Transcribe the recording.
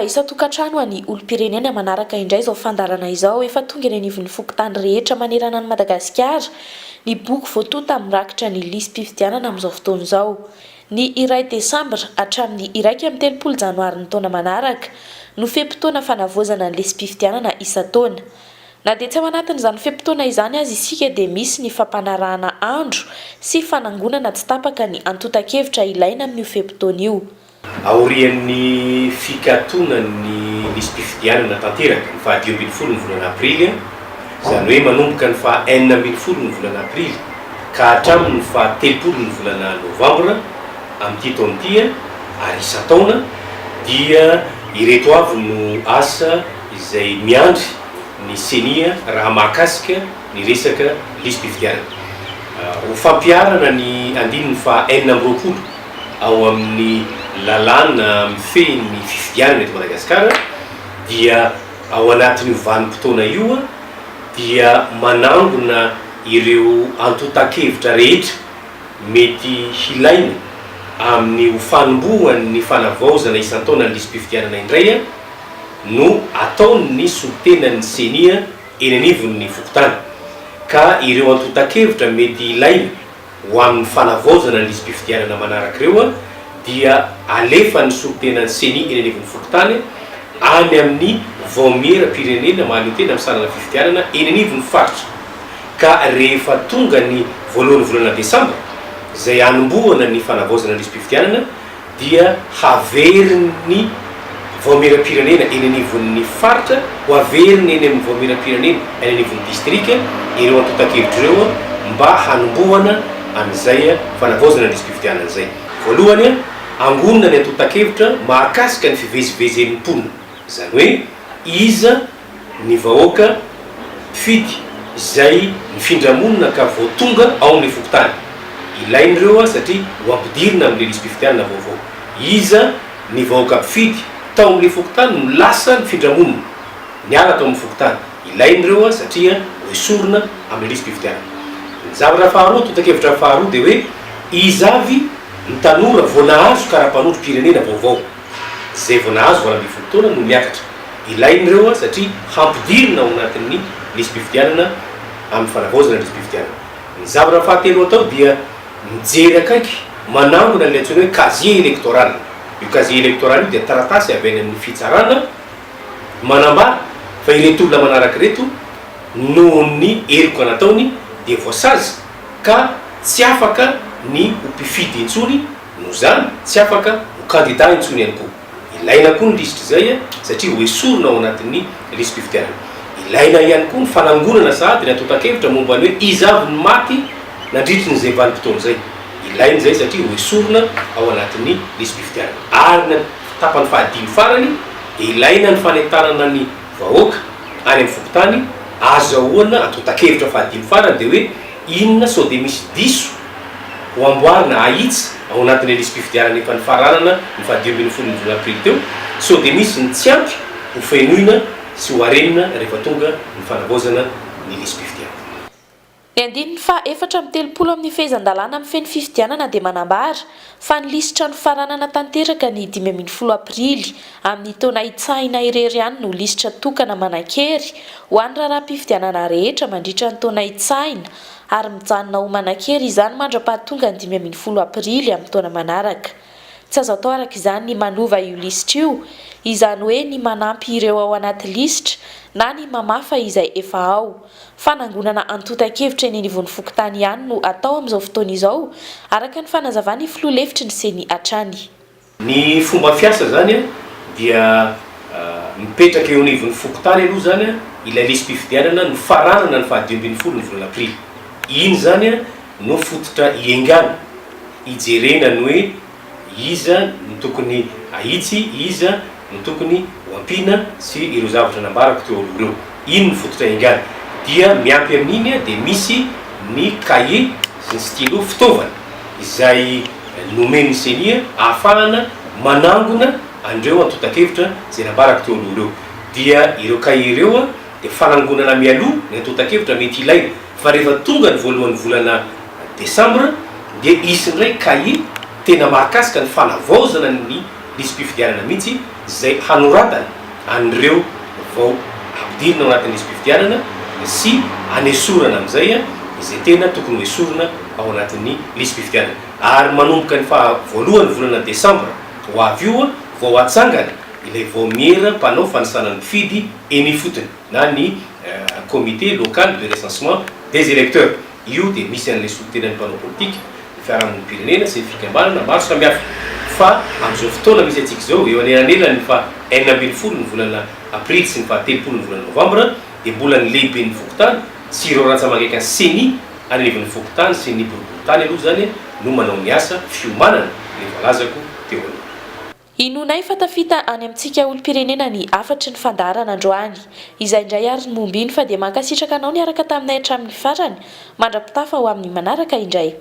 mazava isa-tokantrano any olom-pirenena manaraka indray izao fandarana izao efa tonga eny anivon'ny fokontany rehetra manerana ny Madagasikara ny boky voatonta mirakitra ny lisam-pifidianana amin'izao fotoana izao. Ny 1 Desambra hatramin'ny 1 Janoary ny taona manaraka no fetim-potoana fanavaozana ny lisam-pifidianana isan-taona. Na dia tsy ao anatin'izany fetim-potoana izany aza isika dia misy ny fampanarahana andro sy fanangonana tsy tapaka ny antotan-kevitra ilaina amin'io fetim-potoana io. Aorian'ny fikatona-ny lisam-pifidianana tanteraka ny faha 10 ny volana Aprily, izany hoe manomboka ny faha 9 ny volana Aprily ka hatramin'ny faha 3 ny volana Novambra amin'ity taona ity ary isan-taona dia ireto avy no asa izay miandry ny senia raha mahakasika ny resaka lisam-pifidianana. Ho fampiarana ny andininy faha 9 ao amin'ny lalàna mifehy ny fifidianana eto Madagasikara dia ao anatin'io vanim-potoana io dia manangona ireo antotan-kevitra rehetra mety hilaina amin'ny ho fanombohan'ny fanavaozana isan-taona ny lisam-pifidianana indray no ataony solitenan'ny senia eny anivon'ny fokontany ka ireo antotan-kevitra mety ilaina ho amin'ny fanavaozana ny lisam-pifidianana manaraka ireo dia alefa ny solitenan'ny senia eny anivon'ny fokontany any amin'ny vaomera-pirenena mahaleo-tena amin'ny sanana fifidianana eny anivon'ny faritra ka rehefa tonga ny voalohan'ny volana Desambra izay hanombohana ny fanavaozana ny lisam-pifidianana dia haverin'ny vaomera-pirenena eny anivon'ny faritra ho averiny eny amin'ny vaomera-pirenena eny anivon'ny distrika ireo antotan-kevitra ireo mba hanombohana an'izay fanavaozana ny lisam-pifidianana izay. Voalohany angonina ny antotan-kevitra mahakasika ny fivezivezen'ny mponina, izany hoe iza ny vahoaka mpifidy izay mifindra monina ka vao tonga ao amin'ny fokontany ilain'ireo satria ho ampidirina amin'ilay lisam-pifidianana vaovao. Iza ny vahoaka mpifidy tao amin'ilay fokontany no lasa mifindra monina niala tao amin'ny fokontany ilain'ireo satria ho esorina amin'ny lisam-pifidianana. Ny zavatra faharoa, antotan-kevitra faharoa dia hoe iza avy ny tanora vao nahazo karapanondrom-pirenena vaovao, izay vao nahazo voalamby fotoana no miakatra ilain'ireo satria hampidirina ao anatin'ny lisam-pifidianana amin'ny fanavaozana ny lisam-pifidianana. Ny zavatra fahatelo atao dia mijery akaiky manangona ny antsoina hoe casier électoral. Io casier électoral io dia taratasy avy any amin'ny fitsarana manambara fa ireto olona manaraka reto noho ny heloka nataony dia voasazy ka tsy afaka ny ho mpifidy intsony, noho izany tsy afaka ho candidat intsony ihany koa. Ilaina koa ny lisitra izay satria ho esorina ao anatin'ny lisam-pifidianana. Ilaina ihany koa ny fanangonana sahady ny antotan-kevitra momba ny hoe iza avy ny maty nandritry n'izay vanim-potoana izay. Ilaina izay satria ho esorina ao anatin'ny lisam-pifidianana. Ary ny tapany fahadimy farany dia ilaina ny fanentanana ny vahoaka any amin'ny fokontany azahoana antotan-kevitra fahadimy farany dia hoe inona sao dia misy diso ho amboarina ahitsy ao anatin'ny lisam-pifidianana efa nifaranana ny faha 10 ny volana Aprily teo, sao dia misy ny tsy ampy ho fenoina sy ho arenina rehefa tonga ny fanavaozana ny lisam-pifidianana. Ny andininy faha 4 amin'ny fehezan-dalàna amin'ny feno fifidianana dia manambara fa ny lisitra ny faranana tanteraka ny 15 Aprily amin'ny taona hitsahina irery ihany no lisitra tokana manan-kery ho an'ny raharaham-pifidianana rehetra mandritra ny taona hitsahina ary mijanona ho manan-kery izany mandra-pahatonga ny 15 Aprily amin'ny taona manaraka. Tsy azo atao araka izany ny manova io lisitra io, izany hoe ny manampy ireo ao anaty lisitra na ny mamafa izay efa ao. Fanangonana antotan-kevitra eny anivon'ny fokontany ihany no atao amin'izao fotoana izao araka ny fanazavany filoha lefitry ny senia hatrany. Ny fomba fiasa zany dia mipetraka eo anivon'ny fokontany aloha zany ilay lisam-pifidianana no faranana ny faha 10 ny volana Aprily. Iny zany no fototra iengana ijerena ny hoe iza ny tokony ahitsy, iza ny tokony ho ampiana sy ireo zavatra nambarako teo aloha ireo. Iny ny fototra iengana. Dia miampy amin'iny dia misy ny cahier sy ny stylo fitaovana izay nomen'ny senia ahafahana manangona andreo antotan-kevitra izay nambarako teo aloha ireo. Dia ireo cahier ireo dia fanangonana mialoha ny antotan-kevitra mety ilaina, fa rehefa tonga ny voalohan'ny volana Desambra dia isy indray cahier tena mahakasika ny fanavaozana ny lisam-pifidianana mihitsy zay hanoratana an'ireo vao ampidirina ao anatin'ny listim-pifidianana sy anesorana amin'izay izay tena tokony ho esorana ao anatin'ny listim-pifidianana. Ary manomboka ny voalohany volana desambra ho avy io vao atsangana ilay vao miera mpanao fanisanany mpifidy eny fotony na ny comité local de recensement des électeurs. Io dia misy an'ilay solitenan'ny mpanao politika fiarahamon'ny pirenena sy fikambanana maro samihafa. Fa amin'izao fotoana misy antsika izao eo anelanelany fa 9 ny volana aprily sy ny 13 ny volana novambra dia mbola ny lehibe ny fokotany sy ireo rantsamangaiky ny seni anelevany fokotany sy ny boriboritany aloha zany no manao ny asa fiomanana ny voalazako teo aloha. Inonay fa tafita any amintsika olom-pirenena ny afatry ny fandaharana androany. Izay indray ary ny momba iny fa dia mankasitraka anao niaraka taminay hatramin'ny farany. Mandrapitafa ho amin'ny manaraka indray.